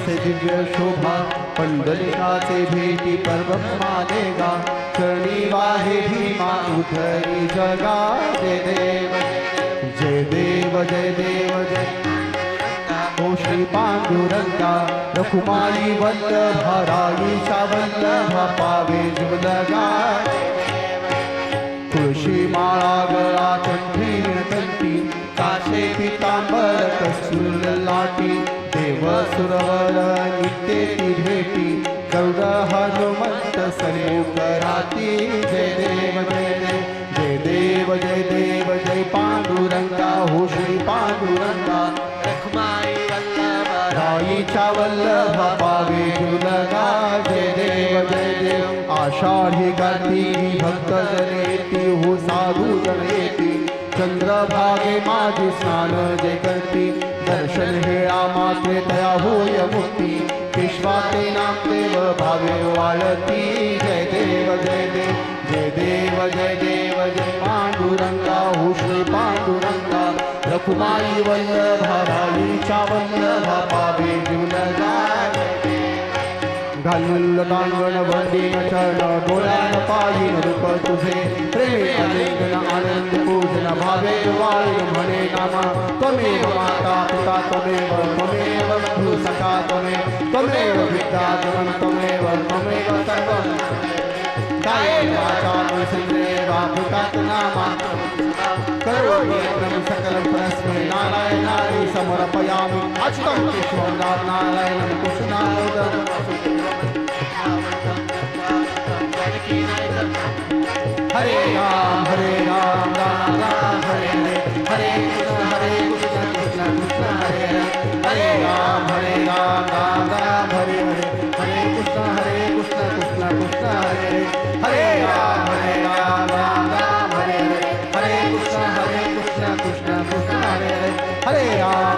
दिसे दिव्य शोभा पंढरीकाचे भेटी परब्रह्माने गा क्षणी वाहे भीमा उठरी जगा जय देव जय देव जय देव जय ओ श्री पांडुरंगा रखुमाई वल्लभा राईचा वल्लभा पावे जुलगा तुळशी माळा गळा कंठी कंठी काशे पितांबर कस्तूर लाटी देव सुरवर नित्य ती भेटी गरुड हनुमंत सन्मुख राती जय देव जय देव जय देव जय देव जय पांडुरंगा हो श्री पांडुरंगा रखुमाई वल्लभा राईचा वल्लभा पावे जुलगा जय देव जय देव आषाढी कार्तिकी भक्त जनेती हो साधू जनेती चंद्रभागे माझी स्नान जे करती दर्शन हे मात्रे तया होय मुक्ती विश्वाते नाम देव भावे वाळती जय देव जय देव जय देव जय देव जय पांडुरंगा हो श्री पांडुरंगा रखुमाई वल्लभा राईचा वल्लभा पावे जुलगा घालून तांगण वंदीन चरण डोळ्यान पाहिन रूप तुझे प्रेमे अलिंगन आनंद पूजन भावे वाळी म्हणे नामा त्वमेव माता पिता त्वमेव त्वमेव बंधू सखा त्वमेव विद्या जगन त्वमेव सर्वं काये वाचा मनसेन्द्रिये वा भूतात् नामा करोमि यत्नं सकलं परस्मै नारायणाय समर्पयामि अच्युतं केशवं नारायणं कृष्णामोदं हरे राम राम राम हरे हरे हरे कृष्ण कृष्ण कृष्ण हरे हरे राम राम राम हरे हरे हरे कृष्ण कृष्ण कृष्ण हरे हरे राम राम राम हरे हरे हरे कृष्ण कृष्ण कृष्ण हरे हरे हरे राम